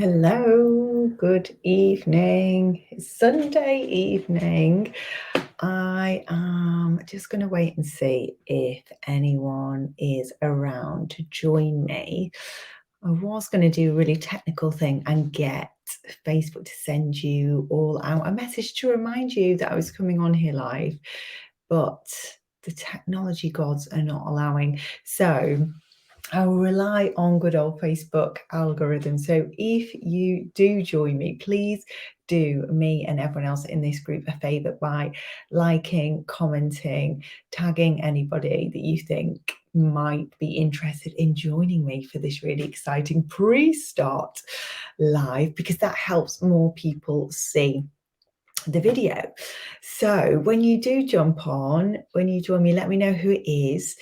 Hello, good evening. It's Sunday evening. I am just going to wait and see if anyone is around to join me. I was going to do a really technical thing and get Facebook to send you all out a message to remind you that I was coming on here live, but the technology gods are not allowing. So I will rely on good old Facebook algorithm. So if you do join me, please do me and everyone else in this group a favour by liking, commenting, tagging anybody that you think might be interested in joining me for this really exciting pre-start live, because that helps more people see the video. So when you do jump on, when you join me, let me know who it is.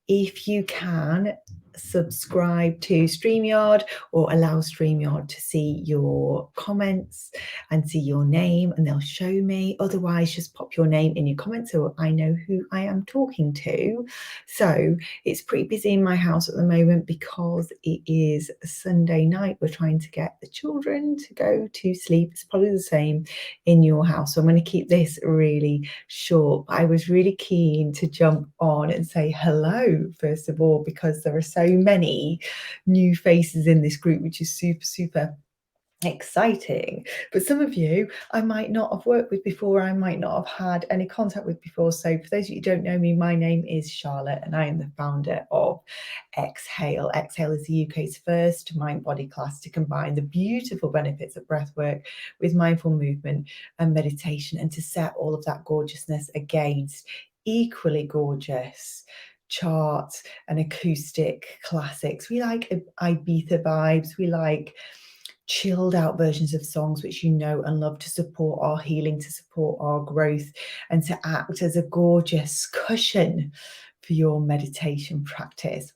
If you can, subscribe to StreamYard or allow StreamYard to see your comments and see your name, and they'll show me. Otherwise, just pop your name in your comments so I know who I am talking to. So it's pretty busy in my house at the moment because it is a Sunday night. We're trying to get the children to go to sleep. It's probably the same in your house. So I'm going to keep this really short. I was really keen to jump on and say hello, first of all, because there are so many new faces in this group, which is super exciting. But some of you I might not have worked with before, I might not have had any contact with before. So for those of you who don't know me, my name is Charlotte and I am the founder of Exhale. Exhale is the UK's first mind body class to combine the beautiful benefits of breathwork with mindful movement and meditation, and to set all of that gorgeousness against equally gorgeous charts and acoustic classics. We like Ibiza vibes, we like chilled out versions of songs which you know and love, to support our healing, to support our growth, and to act as a gorgeous cushion for your meditation practice.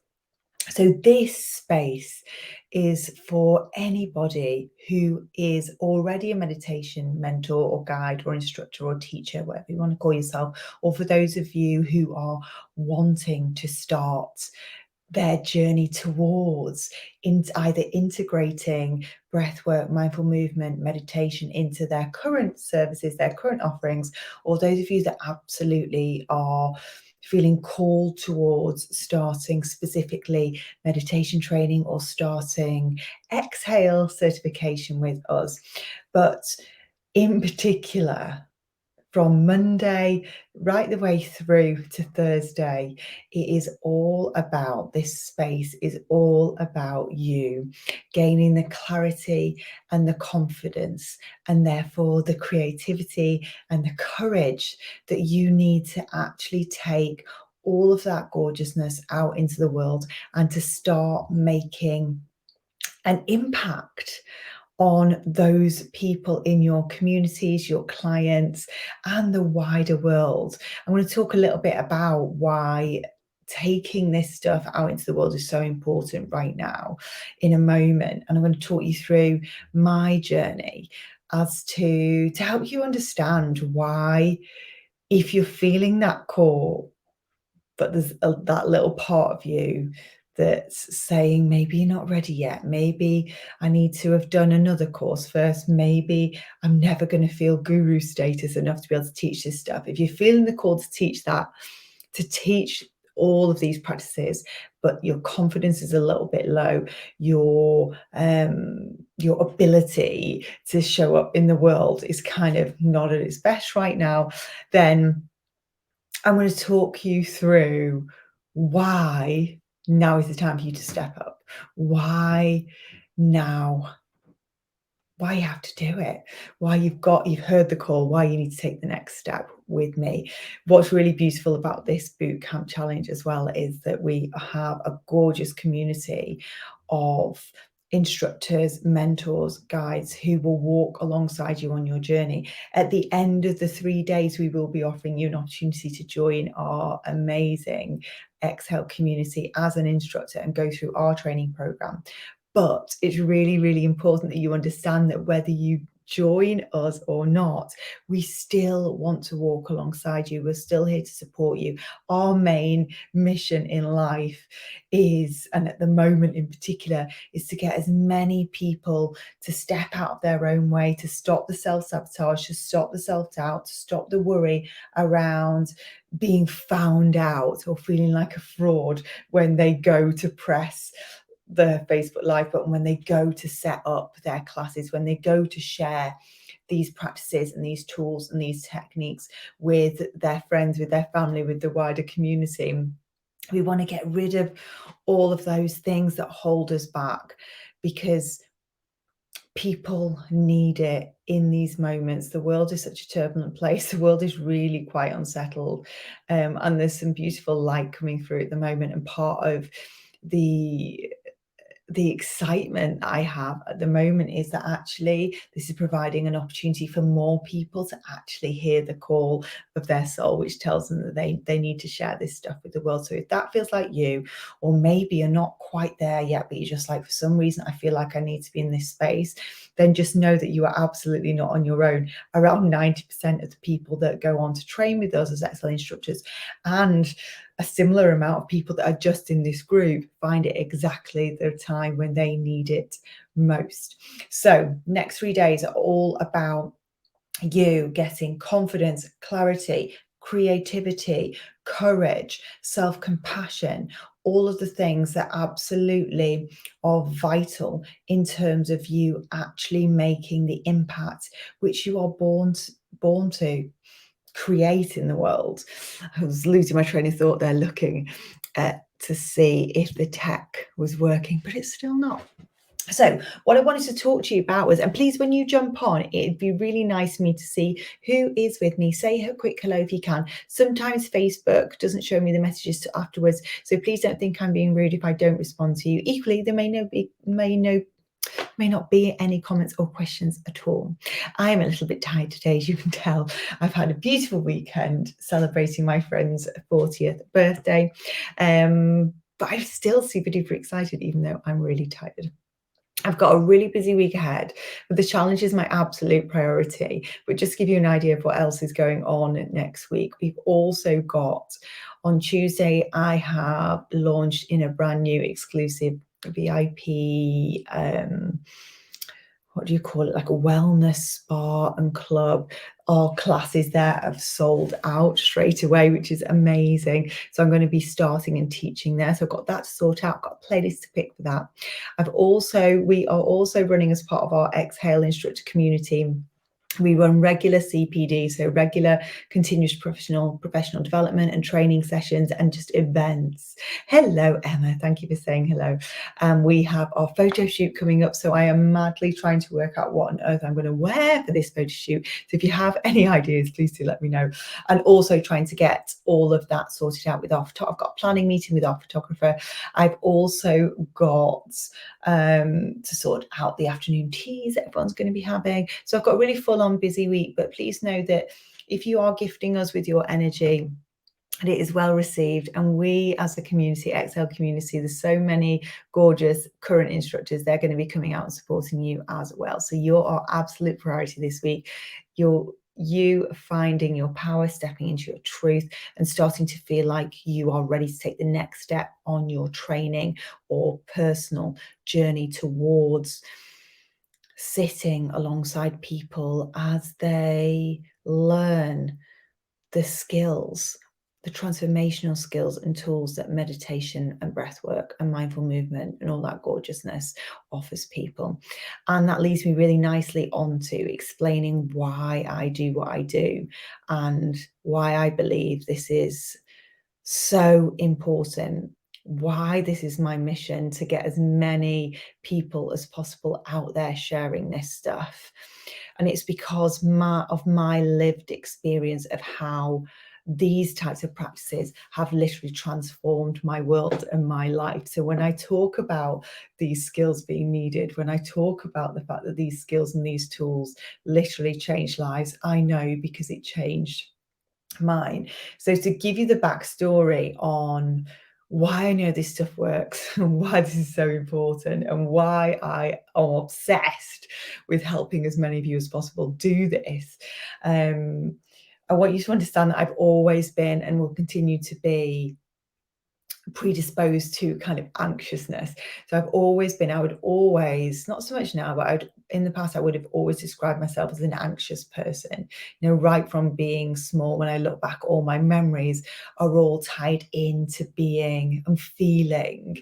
So this space is for anybody who is already a meditation mentor or guide or instructor or teacher, whatever you want to call yourself, or for those of you who are wanting to start their journey towards either integrating breathwork, mindful movement, meditation into their current services, their current offerings, or those of you that absolutely are feeling called towards starting specifically meditation training or starting Exhale certification with us. But in particular, from Monday right the way through to Thursday, it is all about, this space is all about you gaining the clarity and the confidence, and therefore the creativity and the courage that you need to actually take all of that gorgeousness out into the world and to start making an impact on those people in your communities, your clients, and the wider world. I'm going to talk a little bit about why taking this stuff out into the world is so important right now in a moment. And I'm going to talk you through my journey as to help you understand why, if you're feeling that call, but there's that little part of you that's saying, maybe you're not ready yet, maybe I need to have done another course first, maybe I'm never going to feel guru status enough to be able to teach this stuff. If you're feeling the call to teach that, to teach all of these practices, but your confidence is a little bit low, your ability to show up in the world is kind of not at its best right now, then I'm going to talk you through why now is the time for you to step up. Why now? Why you have to do it, why you've heard the call, why you need to take the next step with me. What's really beautiful about this bootcamp challenge as well is that we have a gorgeous community of instructors, mentors, guides who will walk alongside you on your journey. At the end of the 3 days, we will be offering you an opportunity to join our amazing Exhale community as an instructor and go through our training program. But it's really important that you understand that whether you join us or not, we still want to walk alongside you. We're still here to support you. Our main mission in life is, and at the moment in particular, is to get as many people to step out of their own way, to stop the self-sabotage, to stop the self-doubt, to stop the worry around being found out or feeling like a fraud when they go to press the Facebook Live button, when they go to set up their classes, when they go to share these practices and these tools and these techniques with their friends, with their family, with the wider community. We want to get rid of all of those things that hold us back, because people need it in these moments. The world is such a turbulent place. The world is really quite unsettled, and there's some beautiful light coming through at the moment. And part of the excitement I have at the moment is that actually this is providing an opportunity for more people to actually hear the call of their soul, which tells them that they need to share this stuff with the world. So if that feels like you, or maybe you're not quite there yet, but you're just like, for some reason, I feel like I need to be in this space, then just know that you are absolutely not on your own. Around 90% of the people that go on to train with us as Excel instructors, and a similar amount of people that are just in this group, find it exactly the time when they need it most. So next 3 days are all about you getting confidence, clarity, creativity, courage, self-compassion, all of the things that absolutely are vital in terms of you actually making the impact which you are born to create in the world. I was losing my train of thought there, looking to see if the tech was working, but it's still not. So what I wanted to talk to you about was, and please, when you jump on, it'd be really nice for me to see who is with me. Say a quick hello if you can. Sometimes Facebook doesn't show me the messages afterwards, so please don't think I'm being rude if I don't respond to you. Equally, there may not be any comments or questions at all. I am a little bit tired today, as you can tell. I've had a beautiful weekend celebrating my friend's 40th birthday, but I'm still super duper excited, even though I'm really tired. I've got a really busy week ahead, but the challenge is my absolute priority. But just to give you an idea of what else is going on next week, we've also got, on Tuesday, I have launched in a brand new exclusive VIP, what do you call it, like a wellness spa and club. Our classes there have sold out straight away, which is amazing. So I'm going to be starting and teaching there. So I've got that to sort out, got a playlist to pick for that. We are also running, as part of our Exhale instructor community, we run regular CPD, so regular continuous professional development and training sessions, and just events. Hello, Emma. Thank you for saying hello. We have our photo shoot coming up, so I am madly trying to work out what on earth I'm going to wear for this photo shoot. So if you have any ideas, please do let me know. And also trying to get all of that sorted out with our photographer. I've got a planning meeting with our photographer. I've also got to sort out the afternoon teas that everyone's going to be having. So I've got a really full-on busy week, but please know that if you are gifting us with your energy, and it is well received, and we as a community, Excel community, there's so many gorgeous current instructors, they're going to be coming out and supporting you as well. So you're our absolute priority this week. You finding your power, stepping into your truth, and starting to feel like you are ready to take the next step on your training or personal journey towards sitting alongside people as they learn the skills, the transformational skills and tools that meditation and breath work and mindful movement and all that gorgeousness offers people. And that leads me really nicely on to explaining why I do what I do and why I believe this is so important, why this is my mission, to get as many people as possible out there sharing this stuff. And it's because of my lived experience of how these types of practices have literally transformed my world and my life. So when I talk about these skills being needed, when I talk about the fact that these skills and these tools literally change lives, I know because it changed mine. So to give you the backstory on why I know this stuff works and why this is so important and why I am obsessed with helping as many of you as possible do this. I want you to understand that I've always been and will continue to be predisposed to kind of anxiousness. So I've always been, I would always, not so much now, but in the past, I would have always described myself as an anxious person, right from being small. When I look back, all my memories are all tied into being and feeling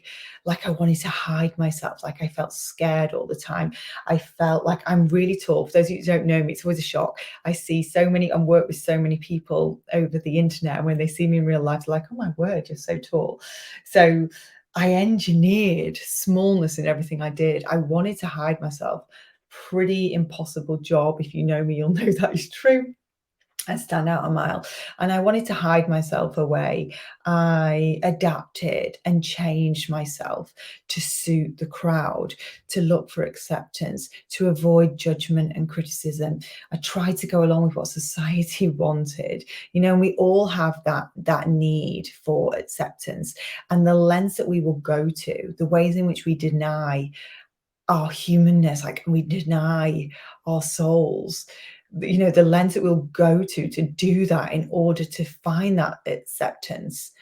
like I wanted to hide myself, like I felt scared all the time. I felt like I'm really tall. For those of you who don't know me, it's always a shock. I see so many and work with so many people over the internet, and when they see me in real life, they're like, oh my word, you're so tall. So I engineered smallness in everything I did. I wanted to hide myself. Pretty impossible job. If you know me, you'll know that is true. I stand out a mile. And I wanted to hide myself away. I adapted and changed myself to suit the crowd, to look for acceptance, to avoid judgment and criticism. I tried to go along with what society wanted. And we all have that need for acceptance. And the lengths that we will go to, the ways in which we deny our humanness, like we deny our souls, the lens that we'll go to do that in order to find that acceptance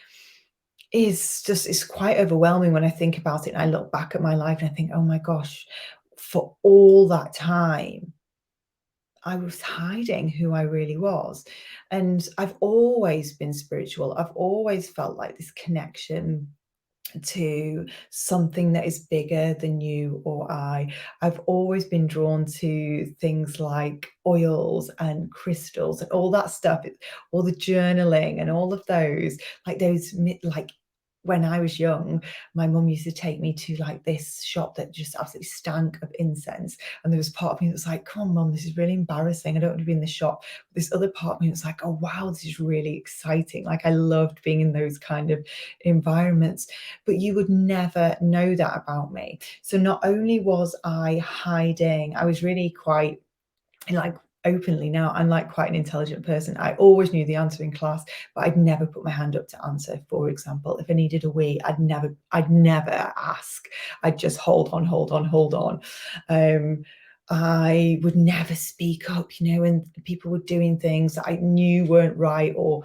is quite overwhelming when I think about it and I look back at my life and I think, oh my gosh, for all that time I was hiding who I really was. And I've always been spiritual. I've always felt like this connection to something that is bigger than you or I. I've always been drawn to things like oils and crystals and all that stuff, all the journaling and all of those, like when I was young, my mum used to take me to like this shop that just absolutely stank of incense. And there was part of me that was like, come on, mum, this is really embarrassing. I don't want to be in the shop. This other part of me was like, oh, wow, this is really exciting. Like I loved being in those kind of environments. But you would never know that about me. So not only was I hiding, I was really quite like openly now, I'm like quite an intelligent person. I always knew the answer in class, but I'd never put my hand up to answer. For example, if I needed a wee, I'd never ask. I'd just hold on. I would never speak up, when people were doing things that I knew weren't right, or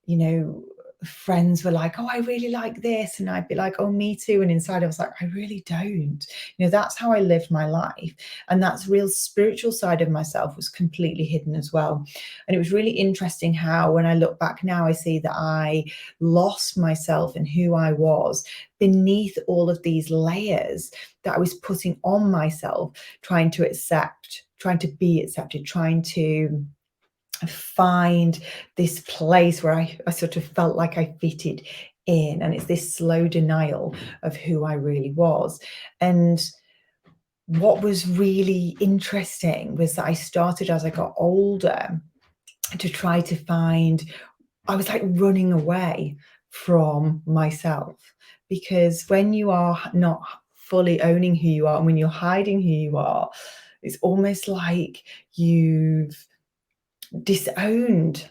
you know, friends were like, oh, I really like this. And I'd be like, oh, me too. And inside I was like, I really don't. That's how I lived my life. And that's real spiritual side of myself was completely hidden as well. And it was really interesting how when I look back now, I see that I lost myself and who I was beneath all of these layers that I was putting on myself, trying to accept, trying to be accepted, trying to find this place where I sort of felt like I fitted in. And it's this slow denial of who I really was. And what was really interesting was that I started as I got older to try to find, I was like running away from myself, because when you are not fully owning who you are and when you're hiding who you are, it's almost like you've disowned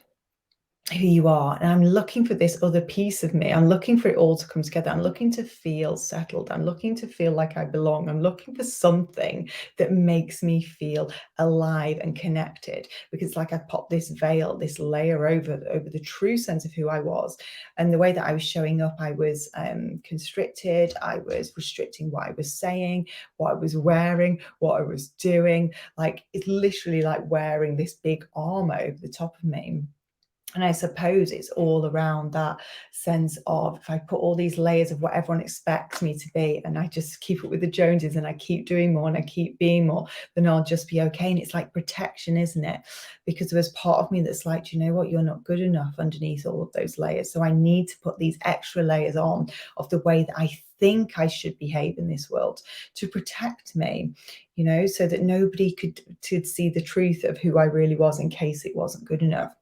who you are. And I'm looking for this other piece of me. I'm looking for it all to come together. I'm looking to feel settled. I'm looking to feel like I belong. I'm looking for something that makes me feel alive and connected, because like I popped this veil, this layer over the true sense of who I was. And the way that I was showing up, I was constricted. I was restricting what I was saying, what I was wearing, what I was doing. Like it's literally like wearing this big armor over the top of me. And I suppose it's all around that sense of, if I put all these layers of what everyone expects me to be, and I just keep up with the Joneses and I keep doing more and I keep being more, then I'll just be okay. And it's like protection, isn't it? Because there was part of me that's like, do you know what? You're not good enough underneath all of those layers. So I need to put these extra layers on of the way that I think I should behave in this world to protect me, so that nobody could see the truth of who I really was in case it wasn't good enough.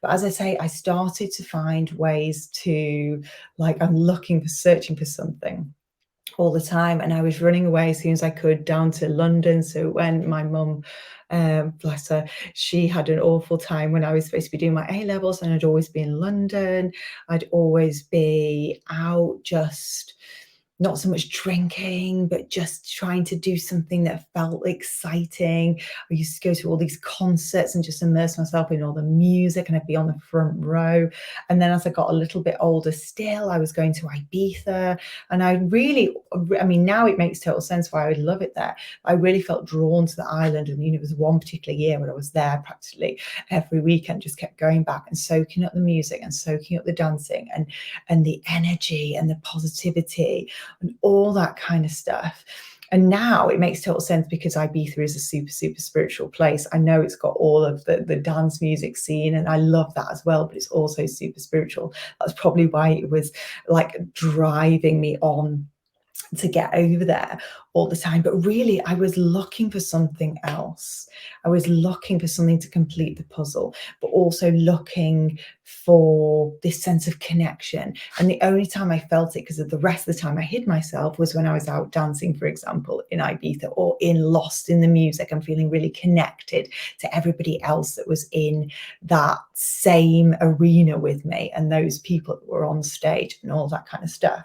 But as I say, I started to find ways to, like, I'm searching for something. all the time, and I was running away as soon as I could down to London. So when my mum, bless her, she had an awful time when I was supposed to be doing my A levels, and I'd always be in London. I'd always be out, just not so much drinking, but just trying to do something that felt exciting. I used to go to all these concerts and just immerse myself in all the music, and I'd be on the front row. And then as I got a little bit older still, I was going to Ibiza, and I really, I mean, now it makes total sense why I would love it there. I really felt drawn to the island, and it was one particular year when I was there practically every weekend, just kept going back and soaking up the music and soaking up the dancing and the energy and the positivity and all that kind of stuff. And now it makes total sense because Ibiza is a super, super spiritual place. I know it's got all of the dance music scene, and I love that as well, but it's also super spiritual. That's probably why it was like driving me on to get over there all the time. But really, I was looking for something else. I was looking for something to complete the puzzle, but also looking for this sense of connection. And the only time I felt it, because of the rest of the time I hid myself, was when I was out dancing, for example, in Ibiza or lost in the music and feeling really connected to everybody else that was in that same arena with me, and those people that were on stage and all that kind of stuff.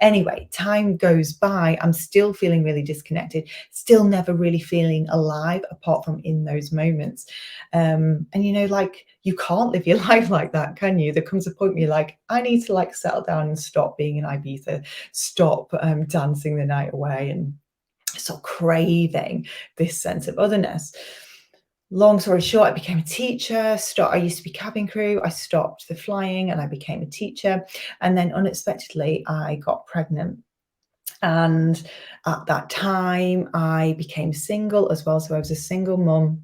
Anyway, time goes by. I'm still feeling really disconnected, still never really feeling alive apart from in those moments. And like, you can't live your life like that, can you? There comes a point where you're like, I need to like settle down and stop being in Ibiza, stop dancing the night away, and stop craving this sense of otherness. Long story short, I became a teacher. I used to be cabin crew. I stopped the flying and I became a teacher. And then unexpectedly, I got pregnant. And at that time, I became single as well. So I was a single mum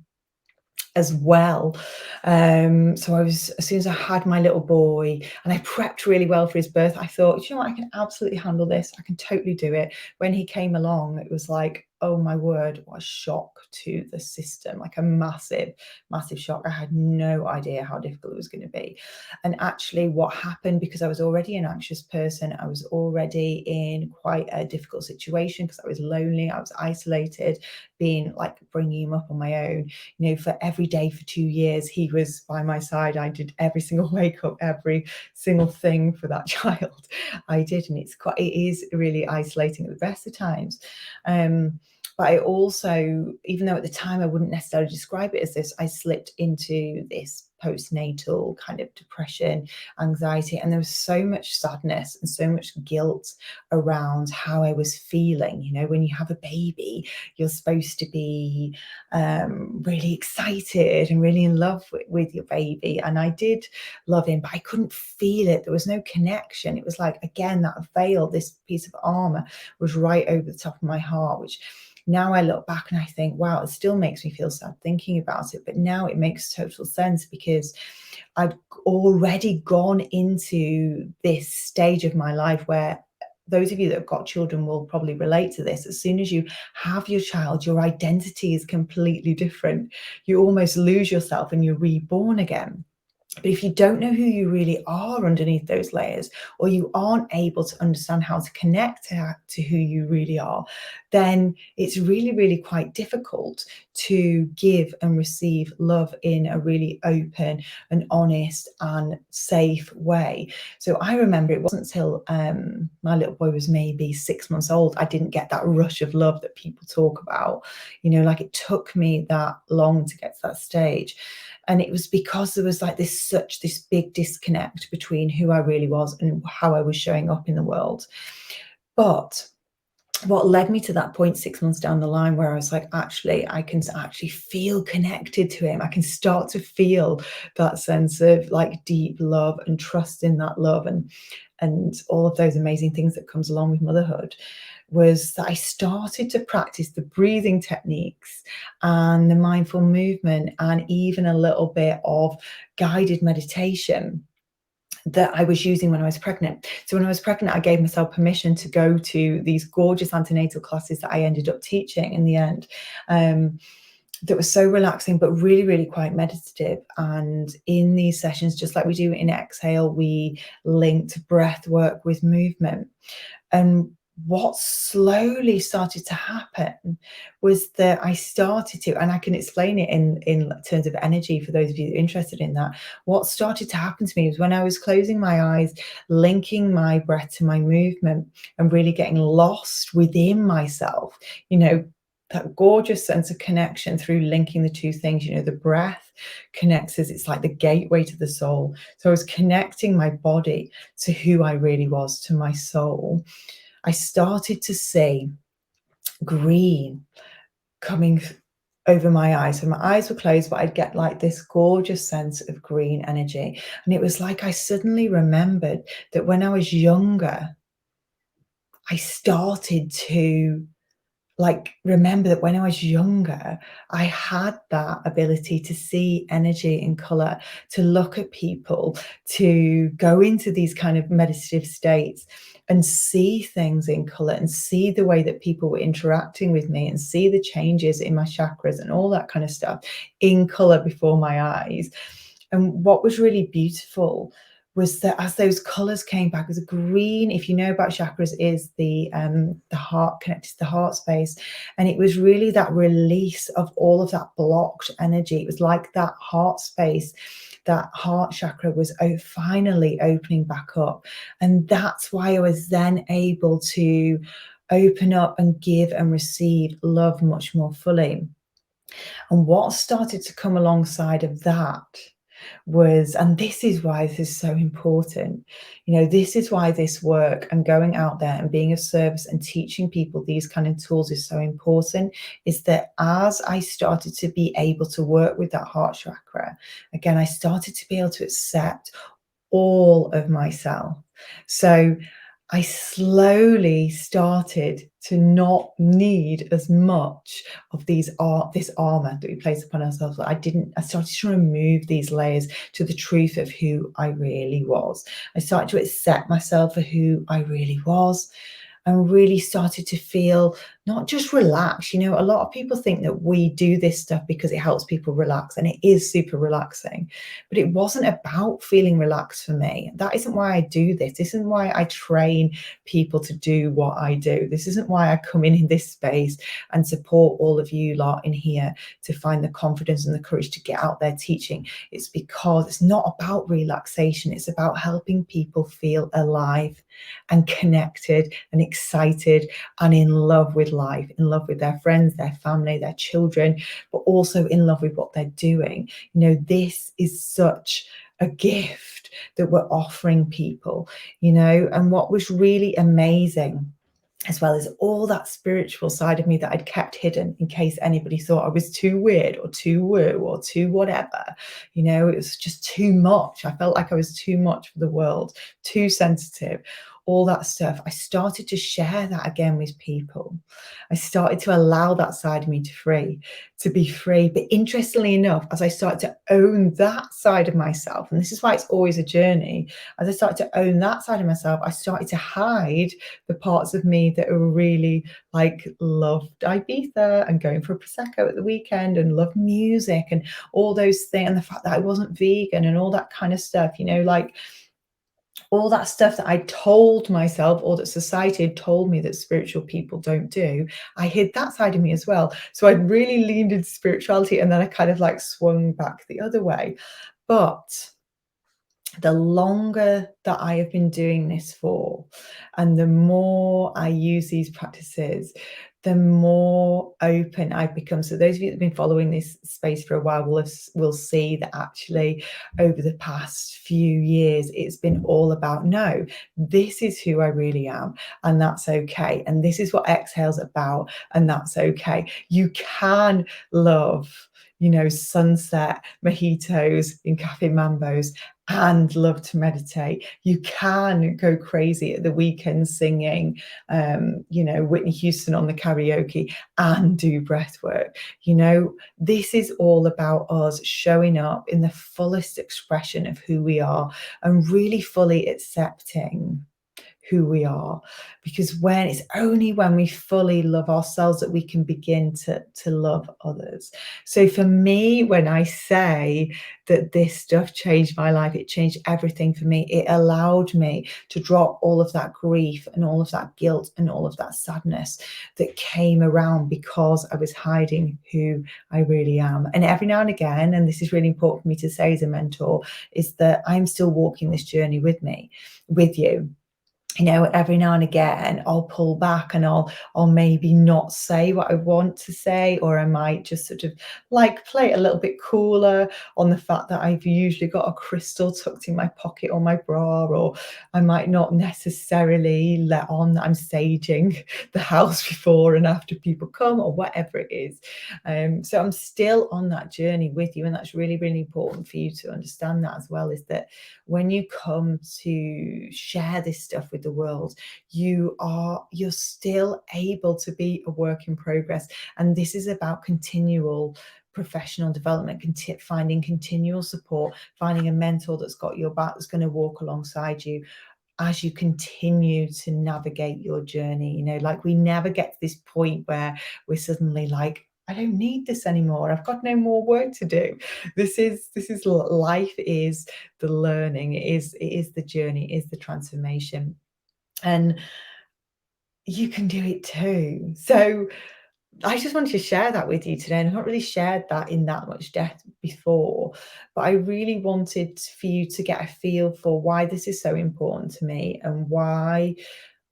as well. So as soon as I had my little boy and I prepped really well for his birth, I thought, you know what, I can absolutely handle this. I can totally do it. When he came along, it was like, oh my word, what a shock to the system, like a massive, massive shock. I had no idea how difficult it was going to be. And actually what happened, because I was already an anxious person, I was already in quite a difficult situation because I was lonely, I was isolated, being like bringing him up on my own. For every day for 2 years, he was by my side. I did every single wake up, every single thing for that child. I did, and it is really isolating at the best of times. But I also, even though at the time I wouldn't necessarily describe it as this, I slipped into this postnatal kind of depression, anxiety, and there was so much sadness and so much guilt around how I was feeling. When you have a baby, you're supposed to be really excited and really in love with your baby. And I did love him, but I couldn't feel it. There was no connection. It was like, again, that veil, this piece of armor was right over the top of my heart, which now I look back and I think, wow, it still makes me feel sad thinking about it. But now it makes total sense because I'd already gone into this stage of my life where, those of you that have got children will probably relate to this. As soon as you have your child, your identity is completely different. You almost lose yourself and you're reborn again. But if you don't know who you really are underneath those layers, or you aren't able to understand how to connect to who you really are, then it's really, really quite difficult to give and receive love in a really open and honest and safe way. So I remember it wasn't until my little boy was maybe 6 months old, I didn't get that rush of love that people talk about. Like it took me that long to get to that stage. And it was because there was like this big disconnect between who I really was and how I was showing up in the world. But what led me to that point 6 months down the line, where I was like, actually, I can actually feel connected to him. I can start to feel that sense of like deep love and trust in that love and all of those amazing things that comes along with motherhood, was that I started to practice the breathing techniques and the mindful movement and even a little bit of guided meditation that I was using when I was pregnant. So when I was pregnant, I gave myself permission to go to these gorgeous antenatal classes that I ended up teaching in the end. That was so relaxing, but really, really quite meditative. And in these sessions, just like we do in Exhale, we linked breath work with movement. And what slowly started to happen was that I started to, and I can explain it in terms of energy for those of you interested in that. What started to happen to me was when I was closing my eyes, linking my breath to my movement, and really getting lost within myself, you know, that gorgeous sense of connection through linking the two things. You know, the breath connects us, it's like the gateway to the soul. So I was connecting my body to who I really was, to my soul. I started to see green coming over my eyes. So my eyes were closed, but I'd get like this gorgeous sense of green energy. And it was like I suddenly remembered that when I was younger, I started to remember that when I was younger, I had that ability to see energy in color, to look at people, to go into these kind of meditative states and see things in color and see the way that people were interacting with me and see the changes in my chakras and all that kind of stuff in color before my eyes. And what was really beautiful was that as those colors came back, as a green, if you know about chakras, is the heart, connected to the heart space. And it was really that release of all of that blocked energy. It was like that heart space, that heart chakra was finally opening back up. And that's why I was then able to open up and give and receive love much more fully. And what started to come alongside of that was, and this is why this is so important, you know, this is why this work and going out there and being of service and teaching people these kind of tools is so important, is that as I started to be able to work with that heart chakra, again, I started to be able to accept all of myself. So I slowly started to not need as much of this armor that we place upon ourselves. I started to remove these layers to the truth of who I really was. I started to accept myself for who I really was, and really started to feel not just relaxed. You know, a lot of people think that we do this stuff because it helps people relax, and it is super relaxing, but it wasn't about feeling relaxed for me. That isn't why I do this. This isn't why I train people to do what I do. This isn't why I come in this space and support all of you lot in here to find the confidence and the courage to get out there teaching. It's because it's not about relaxation. It's about helping people feel alive and connected and excited and in love with life, in love with their friends, their family, their children, but also in love with what they're doing. You know, this is such a gift that we're offering people, you know. And what was really amazing as well as all that spiritual side of me that I'd kept hidden in case anybody thought I was too weird or too woo or too whatever. You know, it was just too much. I felt like I was too much for the world, too sensitive, all that stuff. I started to share that again with people. I started to allow that side of me to be free. But interestingly enough, as I started to own that side of myself, and this is why it's always a journey, as I started to own that side of myself, I started to hide the parts of me that are really like loved Ibiza and going for a Prosecco at the weekend and loved music and all those things, and the fact that I wasn't vegan and all that kind of stuff, you know, like all that stuff that I told myself or that society had told me that spiritual people don't do. I hid that side of me as well. So I'd really leaned into spirituality, and then I kind of like swung back the other way. But the longer that I have been doing this for, and the more I use these practices, the more open I've become. So those of you that have been following this space for a while will see that actually over the past few years, it's been all about, no, this is who I really am, and that's okay. And this is what Exhale's about, and that's okay. You can love, you know, sunset mojitos in Cafe Mambo's and love to meditate. You can go crazy at the weekend singing, you know, Whitney Houston on the karaoke and do breath work. You know, this is all about us showing up in the fullest expression of who we are and really fully accepting who we are, because when it's only when we fully love ourselves that we can begin to love others. So for me, when I say that this stuff changed my life, it changed everything for me. It allowed me to drop all of that grief and all of that guilt and all of that sadness that came around because I was hiding who I really am. And every now and again, and this is really important for me to say as a mentor, is that I'm still walking this journey with you. Every now and again I'll pull back and I'll maybe not say what I want to say, or I might just sort of like play it a little bit cooler on the fact that I've usually got a crystal tucked in my pocket or my bra, or I might not necessarily let on that I'm saging the house before and after people come, or whatever it is. So I'm still on that journey with you, and that's really, really important for you to understand that as well, is that when you come to share this stuff with the world, you're still able to be a work in progress. And this is about continual professional development, finding continual support, finding a mentor that's got your back, that's going to walk alongside you as you continue to navigate your journey. Like, we never get to this point where we're suddenly like, I don't need this anymore, I've got no more work to do. This is life, is the learning, it is the journey, it is the transformation, and you can do it too. So I just wanted to share that with you today, and I've not really shared that in that much depth before, but I really wanted for you to get a feel for why this is so important to me, and why,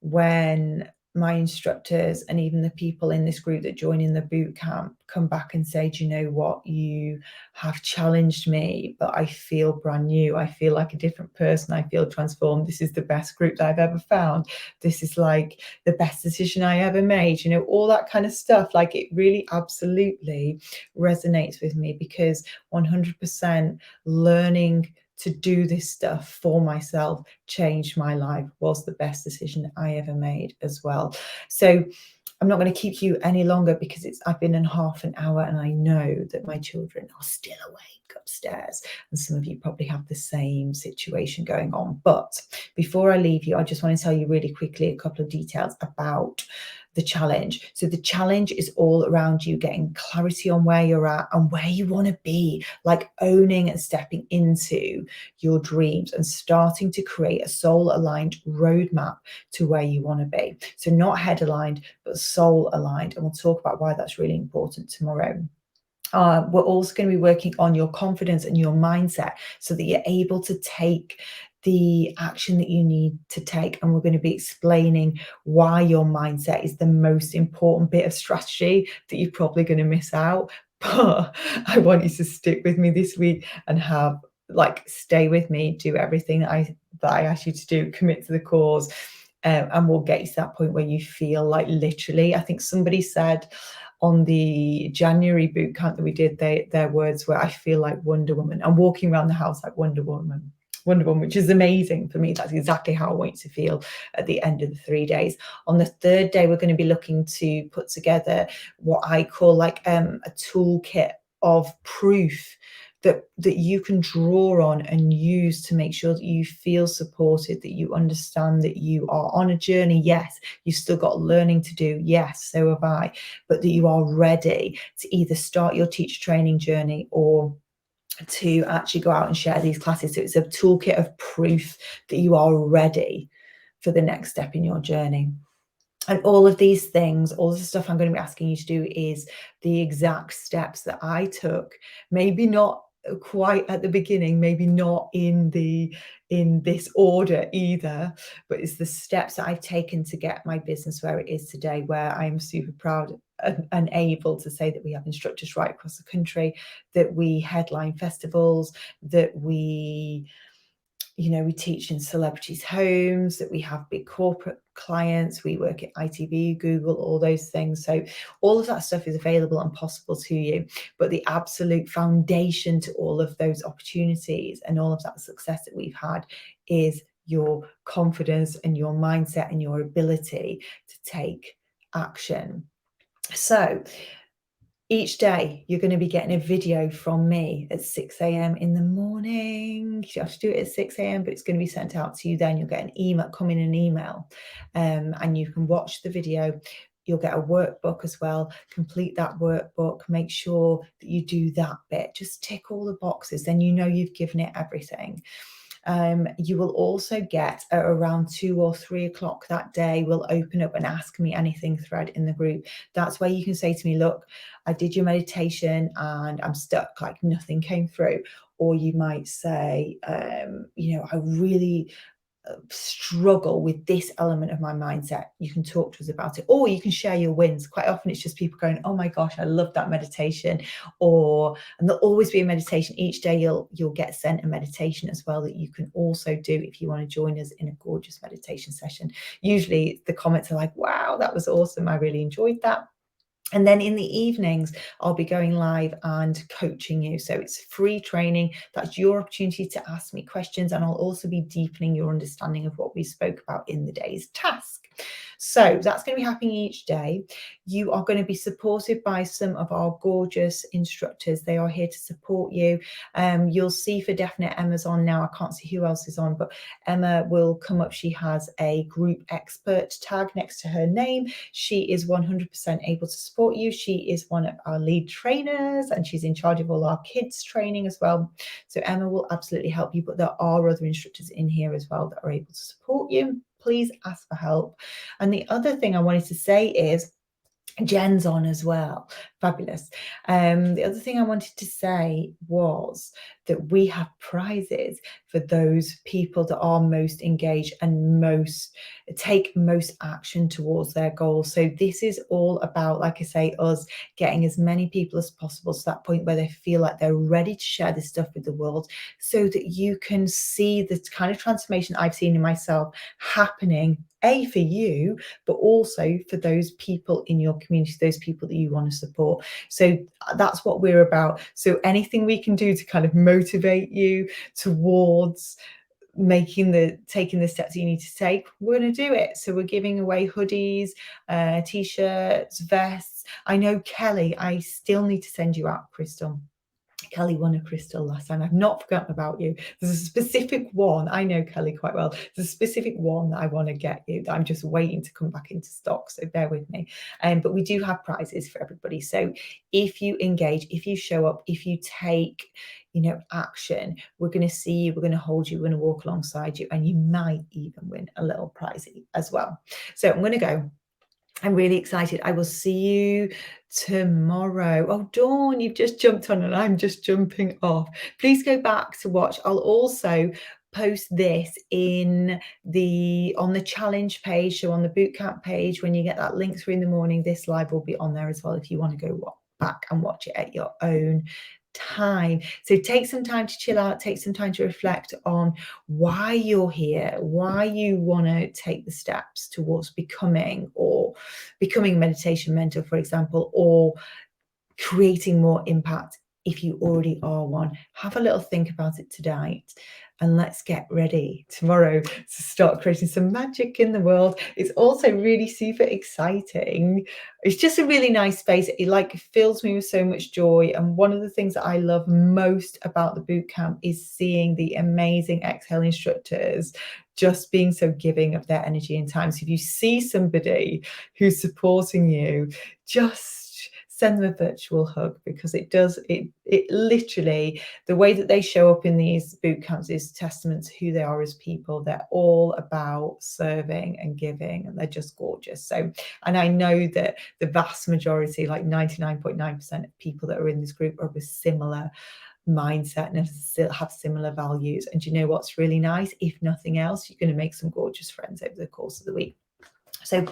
when my instructors and even the people in this group that join in the boot camp come back and say, do you know what, you have challenged me, but I feel brand new, I feel like a different person, I feel transformed, this is the best group that I've ever found, this is like the best decision I ever made, all that kind of stuff. Like, it really absolutely resonates with me, because 100% learning to do this stuff for myself changed my life, was the best decision I ever made as well. So I'm not going to keep you any longer, because I've been in half an hour, and I know that my children are still awake upstairs, and some of you probably have the same situation going on. But before I leave you, I just want to tell you really quickly a couple of details about the challenge. So the challenge is all around you getting clarity on where you're at and where you want to be, like owning and stepping into your dreams and starting to create a soul aligned roadmap to where you want to be. So not head aligned, but soul aligned. And we'll talk about why that's really important tomorrow. We're also going to be working on your confidence and your mindset, so that you're able to take the action that you need to take. And we're going to be explaining why your mindset is the most important bit of strategy that you're probably going to miss out. But I want you to stick with me this week and stay with me, do everything that I ask you to do, commit to the cause. And we'll get you to that point where you feel like, literally, I think somebody said on the January boot camp that we did, their words were, I feel like Wonder Woman. I'm walking around the house like Wonder Woman, which is amazing for me. That's exactly how I want you to feel at the end of the 3 days. On the third day, we're going to be looking to put together what I call like a toolkit of proof that you can draw on and use to make sure that you feel supported, that you understand that you are on a journey. Yes, you've still got learning to do. Yes, so have I. But that you are ready to either start your teacher training journey or to actually go out and share these classes. So it's a toolkit of proof that you are ready for the next step in your journey. And all of these things, all the stuff I'm going to be asking you to do, is the exact steps that I took. Maybe not quite at the beginning, maybe not in this order either, but it's the steps that I've taken to get my business where it is today, where I'm super proud and able to say that we have instructors right across the country, that we headline festivals, that we teach in celebrities' homes, that we have big corporate clients, we work at ITV, Google, all those things. So all of that stuff is available and possible to you. But the absolute foundation to all of those opportunities and all of that success that we've had is your confidence and your mindset and your ability to take action. So Each day, you're going to be getting a video from me at 6 a.m. in the morning. You have to do it at 6 a.m., but it's going to be sent out to you then. You'll get an email, come in an email, and you can watch the video. You'll get a workbook as well. Complete that workbook. Make sure that you do that bit. Just tick all the boxes. Then you know you've given it everything. You will also get at around 2 or 3 o'clock that day, we'll open up an Ask Me Anything thread in the group. That's where you can say to me, look, I did your meditation and I'm stuck, like nothing came through. Or you might say, you know, I really struggle with this element of my mindset. You can talk to us about it, or you can share your wins. Quite often it's just people going, oh my gosh, I love that meditation. And there'll always be a meditation each day. You'll get sent a meditation as well that you can also do if you want to join us in a gorgeous meditation session. Usually the comments are like, wow, that was awesome, I really enjoyed that. And then in the evenings, I'll be going live and coaching you. So it's free training. That's your opportunity to ask me questions. And I'll also be deepening your understanding of what we spoke about in the day's task. So that's going to be happening each day. You are going to be supported by some of our gorgeous instructors. They are here to support you. You'll see for definite Emma's on now. I can't see who else is on, but Emma will come up. She has a group expert tag next to her name. She is 100% able to support you. She is one of our lead trainers and she's in charge of all our kids training as well. So Emma will absolutely help you, but there are other instructors in here as well that are able to support you. Please ask for help. And the other thing I wanted to say is Jen's on as well. Fabulous. The other thing I wanted to say was that we have prizes for those people that are most engaged and take most action towards their goals. So this is all about, like I say, us getting as many people as possible to that point where they feel like they're ready to share this stuff with the world, so that you can see the kind of transformation I've seen in myself happening, A, for you, but also for those people in your community, those people that you want to support. So that's what we're about. So anything we can do to kind of motivate you towards taking the steps you need to take, we're going to do it. So we're giving away hoodies, t-shirts, vests. I know Kelly, I still need to send you out, Crystal. Kelly won a crystal last time. I've not forgotten about you. There's a specific one. I know Kelly quite well. There's a specific one that I want to get you that I'm just waiting to come back into stock. So bear with me. But we do have prizes for everybody. So if you engage, if you show up, if you take, action, we're going to see you, we're going to hold you, we're going to walk alongside you, and you might even win a little prize as well. So I'm going to go. I'm really excited. I will see you tomorrow. Oh, Dawn, you've just jumped on and I'm just jumping off. Please go back to watch. I'll also post this on the challenge page, so on the bootcamp page. When you get that link through in the morning, this live will be on there as well if you want to go back and watch it at your own time. So take some time to chill out, take some time to reflect on why you're here, why you want to take the steps towards becoming a meditation mentor, for example, or creating more impact if you already are one. Have a little think about it tonight, and let's get ready tomorrow to start creating some magic in the world. It's also really super exciting. It's just a really nice space. It fills me with so much joy. And one of the things that I love most about the bootcamp is seeing the amazing Exhale instructors just being so giving of their energy and time. So if you see somebody who's supporting you, just send them a virtual hug, because it literally, the way that they show up in these boot camps is testament to who they are as people. They're all about serving and giving, and they're just gorgeous. So, and I know that the vast majority, like 99.9% of people that are in this group, are of a similar mindset and still have similar values. And you know what's really nice? If nothing else, you're going to make some gorgeous friends over the course of the week. So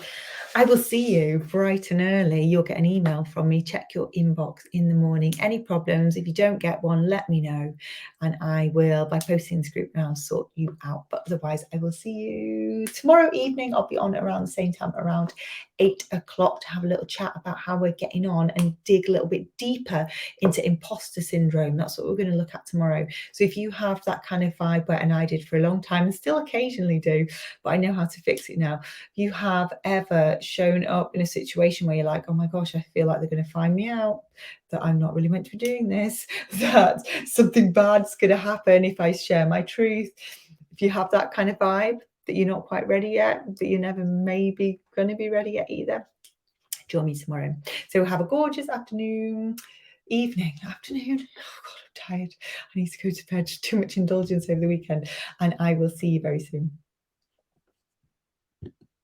I will see you bright and early. You'll get an email from me. Check your inbox in the morning. Any problems, if you don't get one, let me know, and I will, by posting this group now, sort you out. But otherwise, I will see you tomorrow evening. I'll be on around the same time, around 8 o'clock to have a little chat about how we're getting on and dig a little bit deeper into imposter syndrome. That's what we're going to look at tomorrow. So if you have that kind of vibe where, and I did for a long time and still occasionally do, but I know how to fix it now. If you have ever shown up in a situation where you're like, oh my gosh, I feel like they're going to find me out, that I'm not really meant to be doing this, that something bad's going to happen if I share my truth. If you have that kind of vibe, that you're not quite ready yet, that you're never maybe going to be ready yet either, join me tomorrow. So have a gorgeous afternoon. Oh God, I'm tired. I need to go to bed. Too much indulgence over the weekend, and I will see you very soon.